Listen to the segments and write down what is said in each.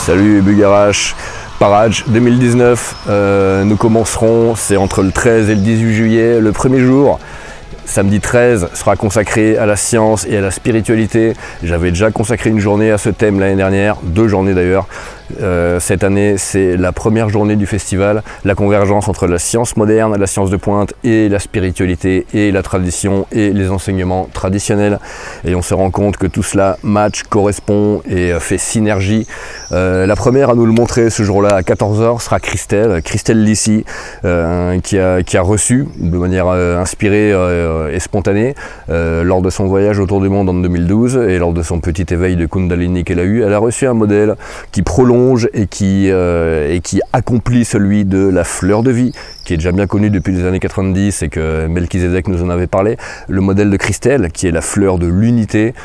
Salut Bugarache, Parage 2019, nous commencerons, c'est entre le 13 et le 18 juillet, le premier jour. Samedi 13 sera consacré à la science et à la spiritualité. J'avais déjà consacré une journée à ce thème l'année dernière, 2 journées d'ailleurs. Cette année, c'est la première journée du festival, la convergence entre la science moderne, la science de pointe et la spiritualité et la tradition et les enseignements traditionnels. Et on se rend compte que tout cela match, correspond et fait synergie. La première à nous le montrer ce jour-là à 14 h sera Christelle Lissy, qui a reçu de manière inspirée et spontanée lors de son voyage autour du monde en 2012 et lors de son petit éveil de Kundalini qu'elle a eu. Elle a reçu un modèle qui prolonge et qui accomplit celui de la fleur de vie, qui est déjà bien connu depuis les années 90 et que Melchizedek nous en avait parlé. Le modèle de Christelle, qui est la fleur de l'unité,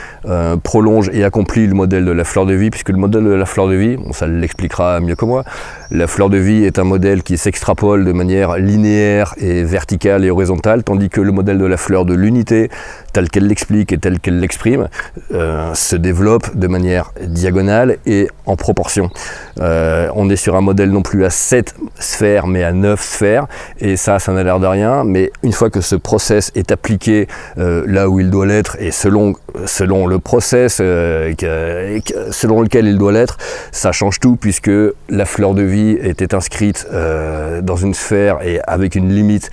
prolonge et accomplit le modèle de la fleur de vie, puisque le modèle de la fleur de vie, bon, ça l'expliquera mieux que moi, la fleur de vie est un modèle qui s'extrapole de manière linéaire et verticale et horizontale, tandis que le modèle de la fleur de l'unité, tel qu'elle l'explique et tel qu'elle l'exprime, se développe de manière diagonale et en proportion. On est sur un modèle non plus à 7 sphères, mais à 9 sphères, et ça n'a l'air de rien, mais une fois que ce process est appliqué là où il doit l'être, et selon le process selon lequel il doit l'être, ça change tout, puisque la fleur de vie était inscrite dans une sphère et avec une limite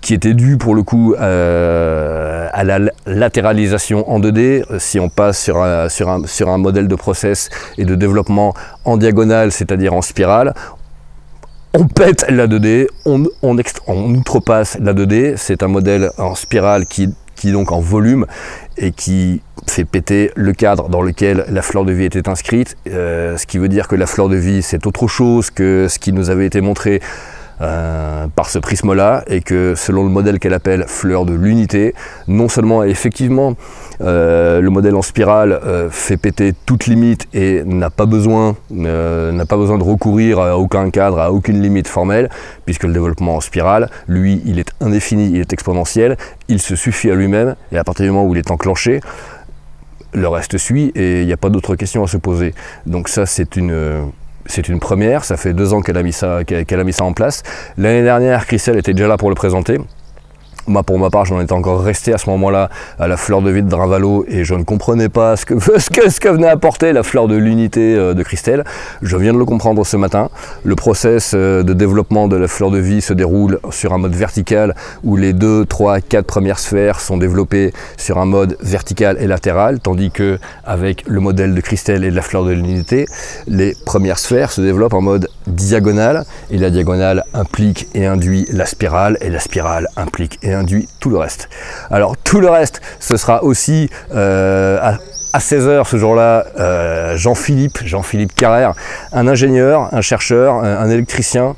qui était due pour le coup à la latéralisation en 2D. Si on passe sur un modèle de process et de développement en diagonale, c'est-à-dire en spirale, on pète la 2D, on outrepasse la 2D. C'est un modèle en spirale qui est donc en volume et qui fait péter le cadre dans lequel la fleur de vie était inscrite, ce qui veut dire que la fleur de vie c'est autre chose que ce qui nous avait été montré par ce prisme-là, et que selon le modèle qu'elle appelle fleur de l'unité, non seulement effectivement le modèle en spirale fait péter toute limite et n'a pas besoin de recourir à aucun cadre, à aucune limite formelle, puisque le développement en spirale, lui, il est indéfini, il est exponentiel, il se suffit à lui-même, et à partir du moment où il est enclenché, le reste suit et il n'y a pas d'autres questions à se poser. Donc ça, c'est une première, ça fait 2 ans qu'elle a mis ça en place. L'année dernière, Christelle était déjà là pour le présenter. Moi, pour ma part, j'en étais encore resté à ce moment-là à la fleur de vie de Dravalo et je ne comprenais pas ce que venait apporter la fleur de l'unité de Christelle. Je viens de le comprendre ce matin. Le process de développement de la fleur de vie se déroule sur un mode vertical où les 2, 3, 4 premières sphères sont développées sur un mode vertical et latéral, tandis que avec le modèle de Christelle et de la fleur de l'unité, les premières sphères se développent en mode diagonale, et la diagonale implique et induit la spirale, et la spirale implique et induit tout le reste. Alors tout le reste, ce sera aussi à 16 h ce jour-là, Jean-Philippe Carrère, un ingénieur, un chercheur, un électricien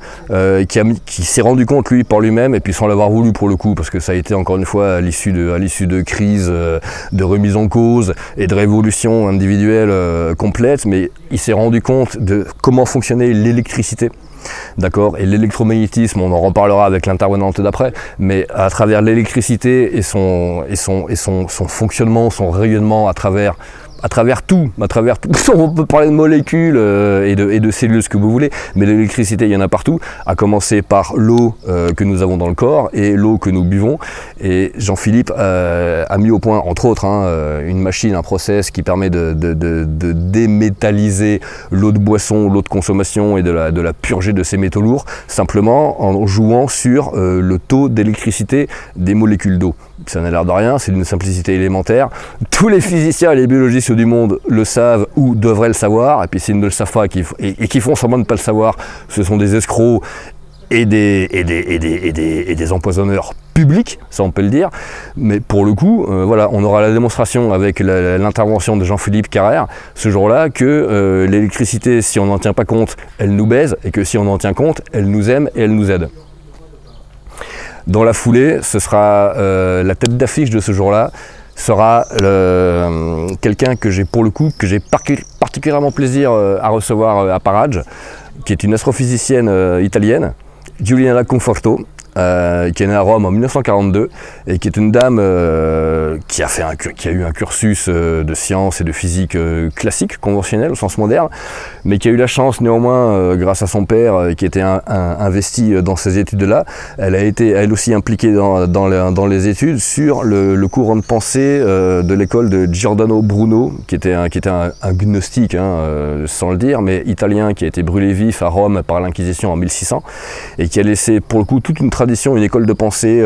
qui s'est rendu compte lui par lui-même, et puis sans l'avoir voulu pour le coup, parce que ça a été encore une fois à l'issue de crises, de remise en cause et de révolution individuelle complète, mais il s'est rendu compte de comment fonctionnait l'électricité. D'accord, et l'électromagnétisme, on en reparlera avec l'intervenante d'après, mais à travers l'électricité et son fonctionnement, son rayonnement à travers tout, on peut parler de molécules et de cellules, ce que vous voulez, mais l'électricité, il y en a partout, à commencer par l'eau que nous avons dans le corps et l'eau que nous buvons. Et Jean-Philippe a mis au point, entre autres, une machine, un process qui permet de démétalliser l'eau de boisson, l'eau de consommation, et de la purger de ces métaux lourds, simplement en jouant sur le taux d'électricité des molécules d'eau. Ça n'a l'air de rien, c'est d'une simplicité élémentaire. Tous les physiciens et les biologistes du monde le savent ou devraient le savoir, et puis s'ils ne le savent pas et qui font semblant de ne pas le savoir, ce sont des escrocs et des empoisonneurs publics, ça on peut le dire. Mais pour le coup, voilà, on aura la démonstration avec l'intervention de Jean-Philippe Carrère ce jour-là que l'électricité, si on n'en tient pas compte, elle nous baise, et que si on en tient compte, elle nous aime et elle nous aide. Dans la foulée, ce sera la tête d'affiche de ce jour-là, sera quelqu'un que j'ai particulièrement plaisir à recevoir à Parage, qui est une astrophysicienne italienne, Giuliana Conforto, qui est née à Rome en 1942 et qui est une dame qui a eu un cursus de sciences et de physique classique, conventionnel au sens moderne, mais qui a eu la chance néanmoins, grâce à son père qui était investi dans ces études-là, elle a été elle aussi impliquée dans les études sur le courant de pensée de l'école de Giordano Bruno, qui était un gnostique, sans le dire, mais italien, qui a été brûlé vif à Rome par l'Inquisition en 1600 et qui a laissé pour le coup toute une tradition, une école de pensée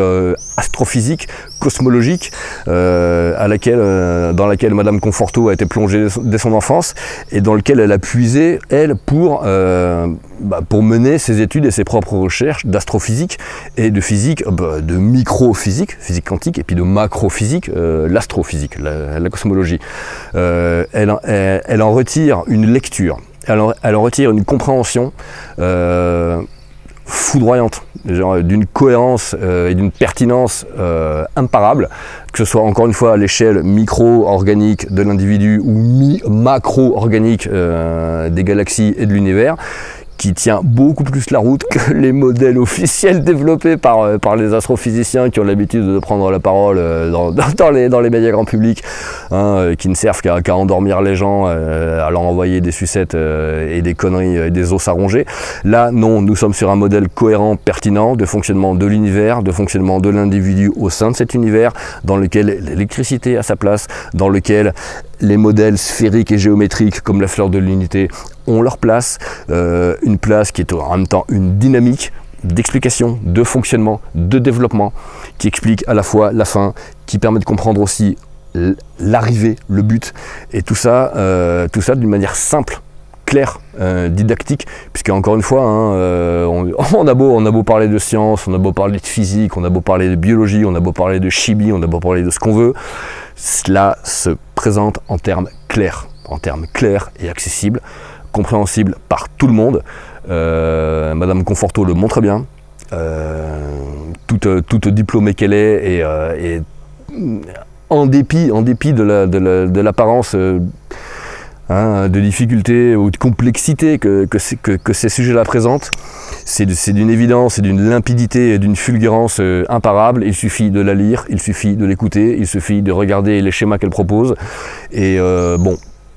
astrophysique, cosmologique, dans laquelle Madame Conforto a été plongée dès son enfance et dans lequel elle a puisé, elle, pour mener ses études et ses propres recherches d'astrophysique et de physique, de microphysique, physique quantique, et puis de macrophysique, l'astrophysique, la cosmologie. Elle en retire une lecture, elle en retire une compréhension foudroyante, d'une cohérence et d'une pertinence imparable, que ce soit encore une fois à l'échelle micro-organique de l'individu ou macro-organique des galaxies et de l'univers, qui tient beaucoup plus la route que les modèles officiels développés par les astrophysiciens qui ont l'habitude de prendre la parole dans les médias grand public, qui ne servent qu'à endormir les gens, à leur envoyer des sucettes et des conneries et des os à ronger. Là, non, nous sommes sur un modèle cohérent, pertinent, de fonctionnement de l'univers, de fonctionnement de l'individu au sein de cet univers, dans lequel l'électricité a sa place, dans lequel les modèles sphériques et géométriques comme la fleur de l'unité ont leur place, une place qui est en même temps une dynamique d'explication, de fonctionnement, de développement, qui explique à la fois la fin, qui permet de comprendre aussi l'arrivée, le but, et tout ça d'une manière simple, claire, didactique, puisque encore une fois, on a beau parler de science, on a beau parler de physique, on a beau parler de biologie, on a beau parler de chimie, on a beau parler de ce qu'on veut, cela se présente en termes clairs et accessibles, compréhensibles par tout le monde. Madame Conforto le montre bien, toute diplômée qu'elle est, et en dépit de l'apparence de difficulté ou de complexité que ces sujets-là présentent, c'est d'une évidence et d'une limpidité et d'une fulgurance imparable. Il suffit de la lire, il suffit de l'écouter, il suffit de regarder les schémas qu'elle propose. Et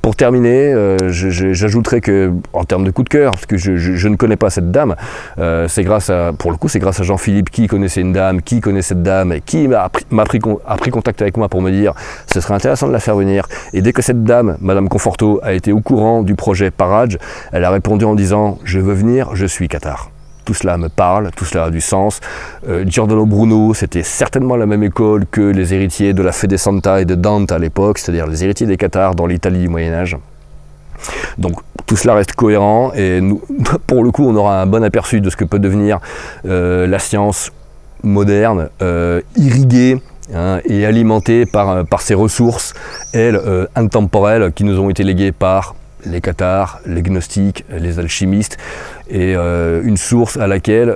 pour terminer, j'ajouterais que, en termes de coup de cœur, parce que je ne connais pas cette dame, c'est grâce à Jean-Philippe qui connaissait une dame, qui connaît cette dame, et qui a pris contact avec moi pour me dire ce serait intéressant de la faire venir. Et dès que cette dame, Madame Conforto, a été au courant du projet Parage, elle a répondu en disant je veux venir, je suis Qatar. Tout cela me parle, tout cela a du sens. Giordano Bruno, c'était certainement la même école que les héritiers de la Fede Santa et de Dante à l'époque, c'est-à-dire les héritiers des Cathares dans l'Italie du Moyen-Âge. Donc tout cela reste cohérent et nous, pour le coup, on aura un bon aperçu de ce que peut devenir la science moderne, irriguée et alimentée par ces ressources, elles, intemporelles, qui nous ont été léguées par les cathares, les gnostiques, les alchimistes, et une source à laquelle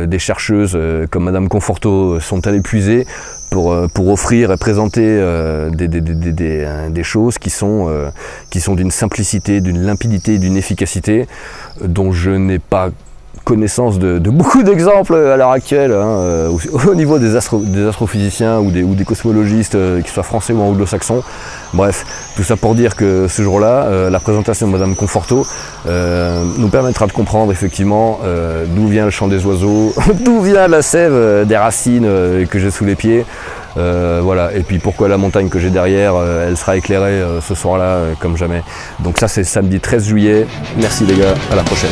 des chercheuses comme Madame Conforto sont allées puiser pour offrir et présenter des choses qui sont d'une simplicité, d'une limpidité, d'une efficacité dont je n'ai pas connaissance de beaucoup d'exemples à l'heure actuelle, au niveau des astrophysiciens ou des cosmologistes, qu'ils soient français ou anglo-saxons. Bref, tout ça pour dire que ce jour-là, la présentation de Madame Conforto nous permettra de comprendre effectivement d'où vient le chant des oiseaux, d'où vient la sève des racines que j'ai sous les pieds. Voilà, et puis pourquoi la montagne que j'ai derrière, elle sera éclairée ce soir-là comme jamais. Donc ça, c'est samedi 13 juillet. Merci les gars, à la prochaine.